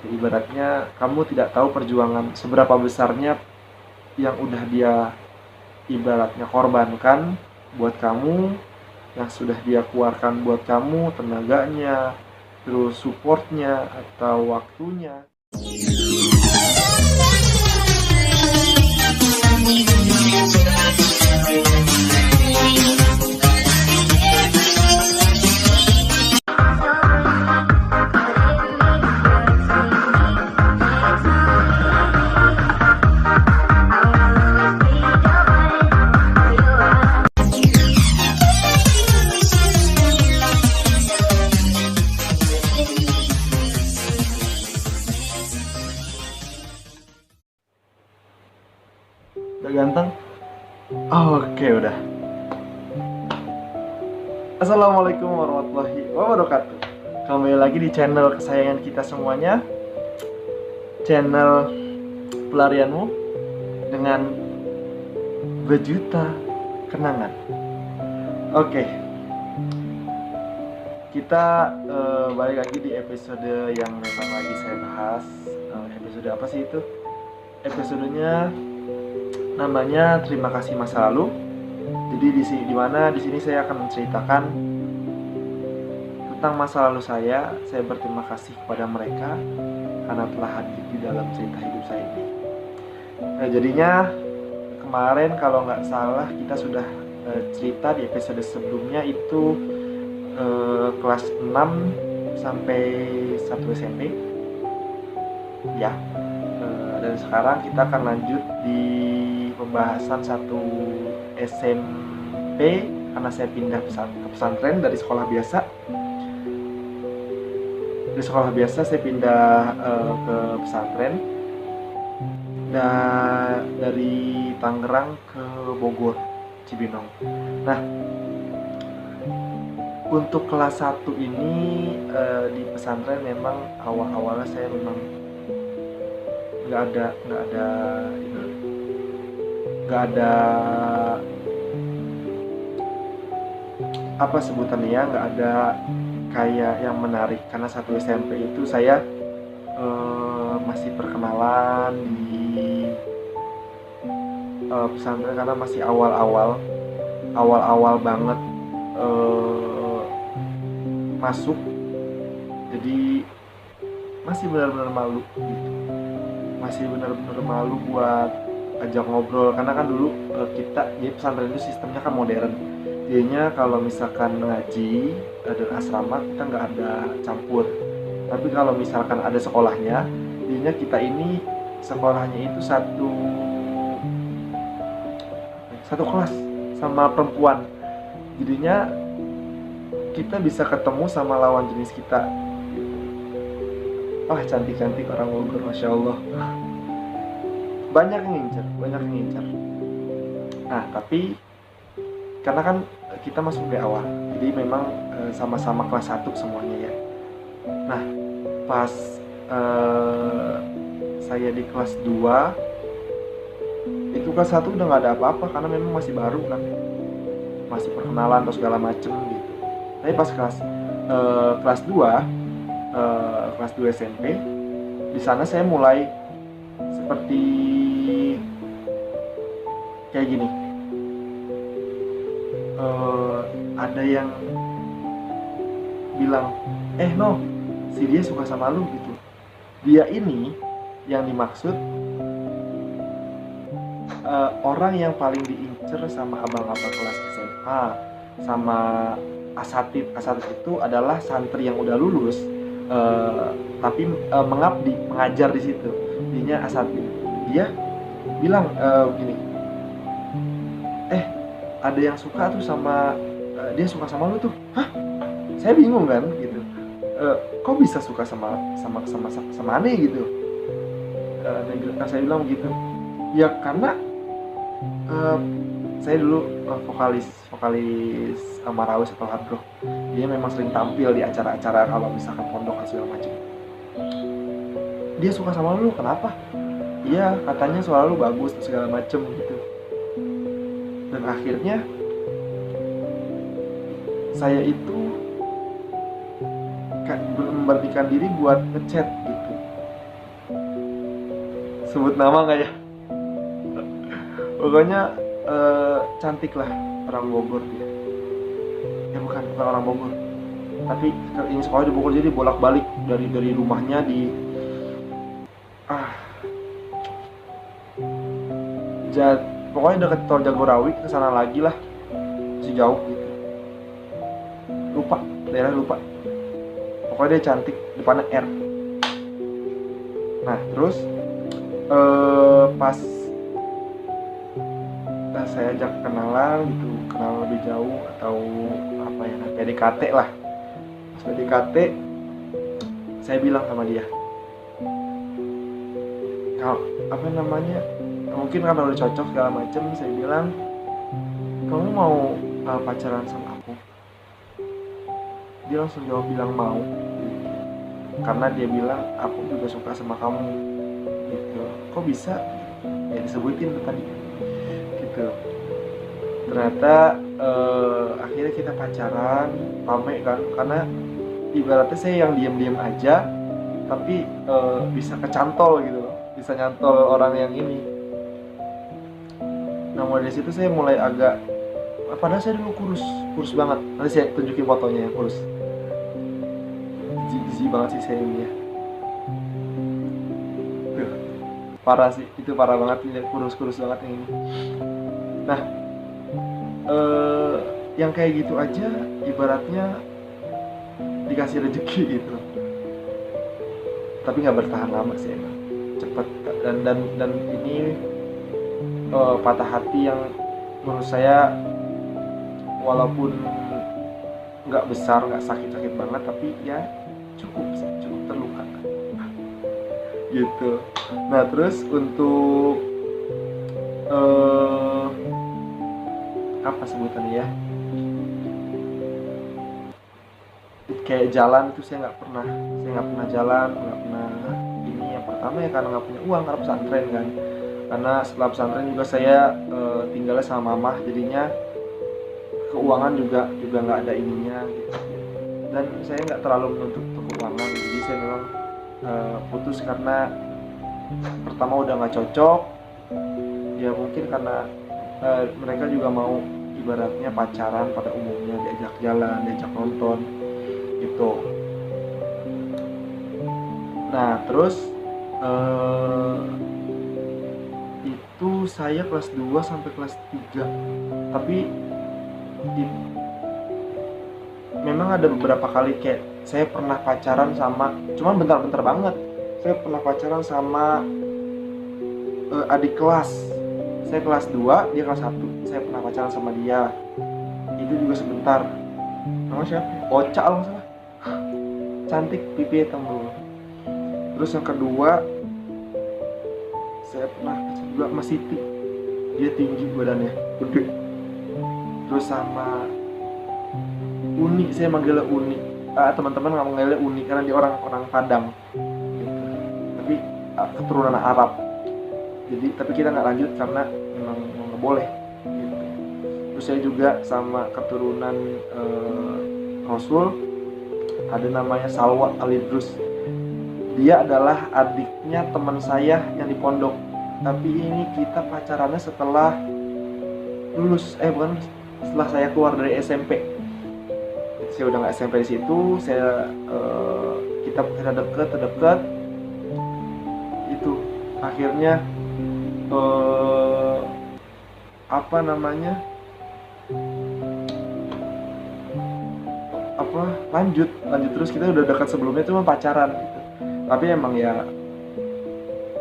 Ibaratnya kamu tidak tahu perjuangan seberapa besarnya yang udah dia ibaratnya korbankan buat kamu, yang sudah dia keluarkan buat kamu, tenaganya, terus supportnya atau waktunya. Udah ganteng? Oke, udah. Assalamualaikum warahmatullahi wabarakatuh. Kembali lagi di channel kesayangan kita semuanya, channel pelarianmu dengan berjuta kenangan. Oke, kita balik lagi di episode yang memang lagi saya bahas. Episode apa sih itu? Episodenya namanya Terima Kasih Masa Lalu. Jadi di sini saya akan menceritakan tentang masa lalu saya. Saya berterima kasih kepada mereka karena telah hadir di dalam cerita hidup saya ini. Nah, jadinya kemarin kalau nggak salah kita sudah cerita di episode sebelumnya itu kelas 6 sampai 1 SMP ya. Dan sekarang kita akan lanjut di pembahasan 1 SMP karena saya pindah ke pesantren dari sekolah biasa. Dari sekolah biasa saya pindah ke pesantren. Dan dari Tangerang ke Bogor, Cibinong. Nah, untuk kelas 1 ini di pesantren memang awal-awalnya saya memang nggak ada apa sebutannya ya, nggak ada kayak yang menarik karena 1 SMP itu saya masih perkenalan di pesantren karena masih awal-awal banget masuk, jadi masih benar-benar malu gitu. Masih benar-benar malu buat ajak ngobrol karena kan dulu kita di pesantren itu sistemnya kan modern. Jadinya kalau misalkan ngaji dan asrama kita nggak ada campur. Tapi kalau misalkan ada sekolahnya, jadinya kita ini sekolahnya itu satu kelas sama perempuan. Jadinya kita bisa ketemu sama lawan jenis kita. Wah, cantik-cantik orang Bogor, Masya Allah. Banyak yang ngincer. Nah, tapi karena kan kita masuk dari awal, jadi memang sama-sama kelas 1 semuanya ya. Nah, pas saya di kelas 2, itu kelas 1 udah gak ada apa-apa karena memang masih baru kan, masih perkenalan atau segala macem gitu. Tapi pas kelas 2 SMP, di sana saya mulai seperti kayak gini. Ada yang bilang, no, si dia suka sama lu gitu. Dia ini yang dimaksud orang yang paling diincer sama abang-abang kelas SMA, sama asatid. Asatid itu adalah santri yang udah lulus tapi mengabdi, mengajar di situ. Dianya asatid. Dia bilang begini, ada yang suka tuh sama dia suka sama lu tuh. Hah? Saya bingung kan gitu. Kok bisa suka sama aneh gitu? Saya bilang begitu. Ya karena saya dulu vokalis Marawis atau hard rock. Dia memang sering tampil di acara-acara kalau misalkan pondok atau segala macam. Dia suka sama lu, kenapa? Iya, katanya suara lu bagus segala macem gitu. Dan akhirnya saya itu memberanikan diri buat ngechat gitu. sebut nama nggak ya? Pokoknya cantik lah, orang Bogor dia. Ya bukan orang Bogor, tapi ini sekolah di Bogor, jadi bolak-balik dari rumahnya di pokoknya dekat tol Jagorawi ke sana lagi lah, masih jauh gitu. Lupa daerah, lupa. Pokoknya dia cantik, depannya R. Nah terus pas saya ajak kenalan gitu, kenal lebih jauh atau apa ya, PDKT lah. Pas PDKT saya bilang sama dia, kalau apa namanya, mungkin karena udah cocok segala macem, saya bilang, kamu mau pacaran sama aku? Dia langsung jawab bilang mau, karena dia bilang aku juga suka sama kamu gitu. Kok bisa? Ya disebutin tadi gitu. Ternyata akhirnya kita pacaran, rame kan, karena ibaratnya saya yang diam-diam aja, tapi bisa kecantol gitu loh, bisa nyantol orang yang ini. Nah mulai dari situ saya mulai agak, padahal saya dulu kurus banget. Nanti saya tunjukin fotonya yang kurus. Jijik banget sih saya ini ya. Tuh, parah sih, itu parah banget, kurus banget yang ini. Nah yang kayak gitu aja ibaratnya dikasih rezeki gitu, tapi nggak bertahan lama sih emang, cepet. Dan ini patah hati yang menurut saya walaupun nggak besar, nggak sakit banget, tapi ya cukup terluka gitu. Nah terus untuk apa sebutannya ya, kayak jalan itu saya nggak pernah jalan, nggak pernah ini. Yang pertama ya karena nggak punya uang, karena pesantren kan, karena setelah pesantren juga saya tinggalnya sama mamah, jadinya keuangan juga nggak ada ininya gitu. Dan saya nggak terlalu menuntut keuangan, jadi saya memang putus karena pertama udah nggak cocok ya, mungkin karena mereka juga mau ibaratnya pacaran pada umumnya, diajak jalan, diajak nonton gitu. Nah terus itu saya kelas 2 sampai kelas 3, tapi memang ada beberapa kali kayak saya pernah pacaran sama, cuman bentar-bentar banget. Saya pernah pacaran sama adik kelas. Saya kelas 2, dia kelas 1. Saya pernah pacaran sama dia. Itu juga sebentar. Nama siapa? Oca kalau nggak salah. Cantik, pipi hitam dulu. Terus yang kedua, saya pernah juga sama Siti. Dia tinggi badannya, gede. Terus sama Uni, saya manggilnya Uni. Teman-teman nggak manggilnya Uni karena dia orang Padang gitu. Tapi keturunan Arab. Jadi tapi kita nggak lanjut karena memang nggak boleh gitu. Terus saya juga sama keturunan Rasul, ada namanya Salwa Alidrus. Dia adalah adiknya teman saya yang di pondok. Tapi ini kita pacarannya setelah lulus, bukan, setelah saya keluar dari SMP. Saya udah nggak SMP di situ. Kita deket. Itu akhirnya lanjut terus. Kita udah dekat sebelumnya, cuma pacaran gitu. Tapi emang ya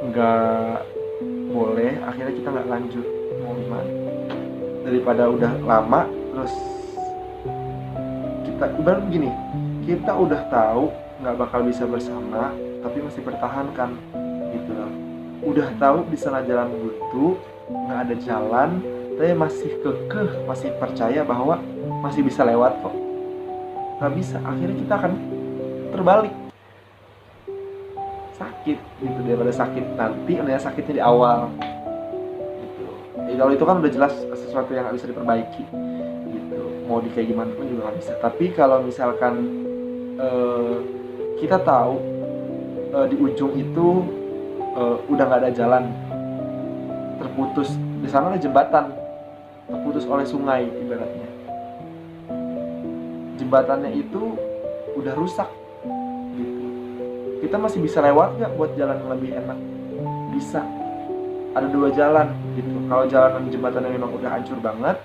nggak boleh, akhirnya kita nggak lanjut, mau gimana, daripada udah lama terus kita ibarat begini, kita udah tahu nggak bakal bisa bersama tapi masih pertahankan gitu loh. Udah tahu di sana jalan buntu, nggak ada jalan, tapi masih kekeh, masih percaya bahwa masih bisa lewat kok. Nggak bisa, akhirnya kita akan terbalik, sakit gitu, daripada sakit nanti, mendingan sakitnya di awal gitu. Kalau itu kan udah jelas sesuatu yang nggak bisa diperbaiki gitu, mau di kayak gimana pun juga nggak bisa. Tapi kalau misalkan kita tahu di ujung itu udah nggak ada jalan, terputus. Di sana ada jembatan, terputus oleh sungai ibaratnya. Jembatannya itu udah rusak gitu. Kita masih bisa lewat nggak buat jalan yang lebih enak? Bisa. Ada dua jalan gitu. Kalau jalan jembatannya memang udah hancur banget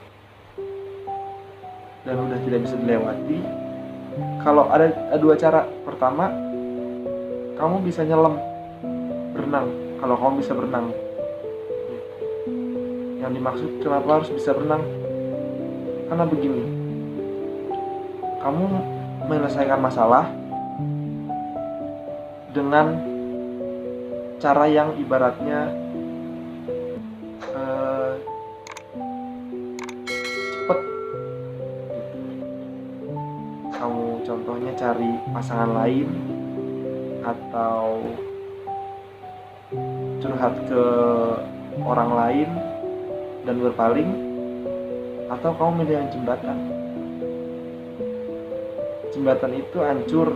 dan udah tidak bisa dilewati, kalau ada dua cara. Pertama, kamu bisa nyelam, berenang. Kalau kamu bisa berenang, yang dimaksud kenapa harus bisa berenang? Karena begini, kamu menyelesaikan masalah dengan cara yang ibaratnya cepet. Kamu contohnya cari pasangan lain, atau curhat ke orang lain dan berpaling, atau kamu milih yang jembatan. Jembatan itu hancur,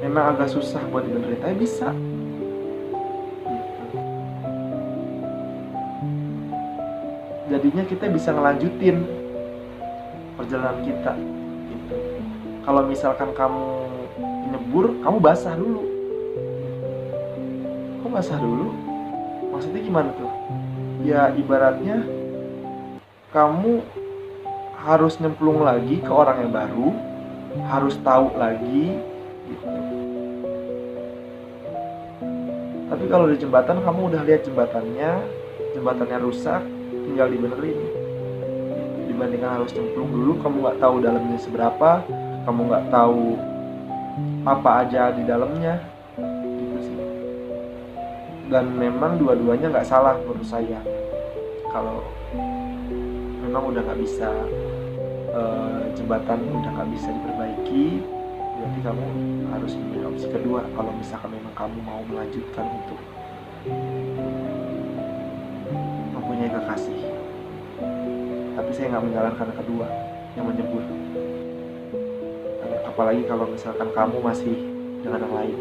memang agak susah buat dibenerin, tapi bisa gitu. Jadinya kita bisa ngelanjutin perjalanan kita gitu. Kalau misalkan kamu nyebur, kamu basah dulu. Kamu basah dulu, maksudnya gimana tuh? Ya ibaratnya kamu harus nyemplung lagi ke orang yang baru, harus tahu lagi gitu. Tapi kalau di jembatan, kamu udah lihat jembatannya rusak, tinggal dibenerin. Dibandingkan harus nyemplung dulu, kamu nggak tahu dalamnya seberapa, kamu nggak tahu apa aja di dalamnya gitu sih. Dan memang dua-duanya nggak salah menurut saya. Kalau memang udah nggak bisa, jembatan udah nggak bisa diperbaiki, berarti kamu harus memilih opsi kedua. Kalau misalkan memang kamu mau melanjutkan untuk mempunyai kekasih. Tapi saya nggak menyarankan kedua, yang menyebut. Apalagi kalau misalkan kamu masih dengan yang lain,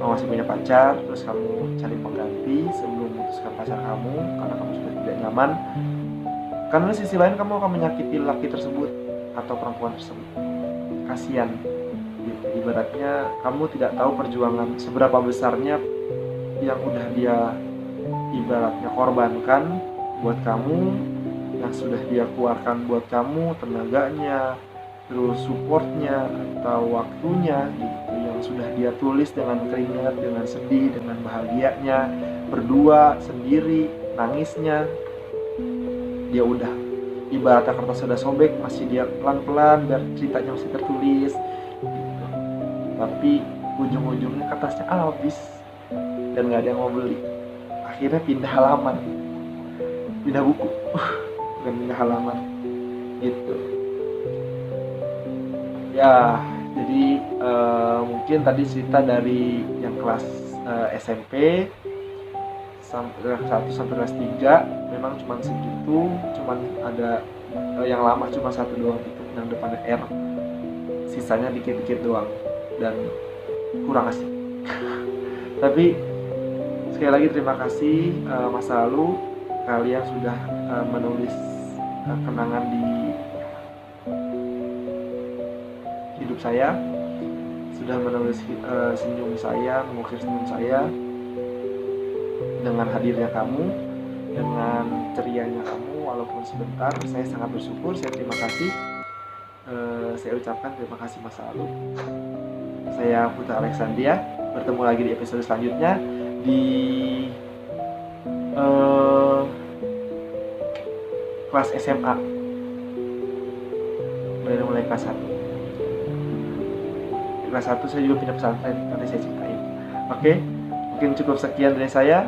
kamu masih punya pacar, terus kamu cari pengganti sebelum memutuskan pacar kamu karena kamu sudah tidak nyaman. Karena di sisi lain kamu akan menyakiti laki tersebut atau perempuan tersebut. Kasian gitu. Ibaratnya kamu tidak tahu perjuangan seberapa besarnya yang udah dia ibaratnya korbankan buat kamu, yang sudah dia keluarkan buat kamu, tenaganya, terus supportnya atau waktunya gitu, yang sudah dia tulis dengan keringat, dengan sedih, dengan bahagianya, berdua, sendiri, nangisnya. Dia udah ibaratnya kertas sudah sobek, masih dia pelan-pelan biar ceritanya masih tertulis gitu. Tapi ujung-ujungnya kertasnya habis dan gak ada yang mau beli. Akhirnya pindah halaman, pindah buku bukan pindah halaman gitu ya. Jadi mungkin tadi cerita dari yang kelas SMP sampai kelas 1 sampai kelas 3 memang cuma segitu, cuman ada yang lama cuma satu doang itu yang depannya R, sisanya dikit-dikit doang dan kurang asik. Tapi sekali lagi terima kasih masa lalu kalian sudah menulis kenangan di hidup saya, sudah menulis senyum saya, mengukir senyum saya. Dengan hadirnya kamu, dengan cerianya kamu, walaupun sebentar, saya sangat bersyukur, saya terima kasih. Saya ucapkan terima kasih masa lalu. Saya Putra Alexandria, bertemu lagi di episode selanjutnya di kelas SMA. Mulai kelas 1. Di kelas 1 saya juga punya pesantren, nanti saya ceritain. Oke, mungkin cukup sekian dari saya.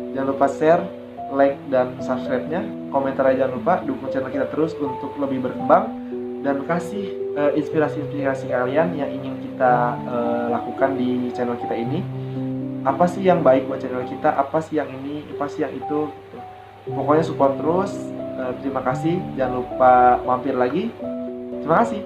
Jangan lupa share, like, dan subscribe-nya. Komentarnya jangan lupa, dukung channel kita terus untuk lebih berkembang. Dan kasih inspirasi-inspirasi kalian yang ingin kita lakukan di channel kita ini. Apa sih yang baik buat channel kita, apa sih yang ini, apa sih yang itu gitu. Pokoknya support terus. Terima kasih, jangan lupa mampir lagi. Terima kasih.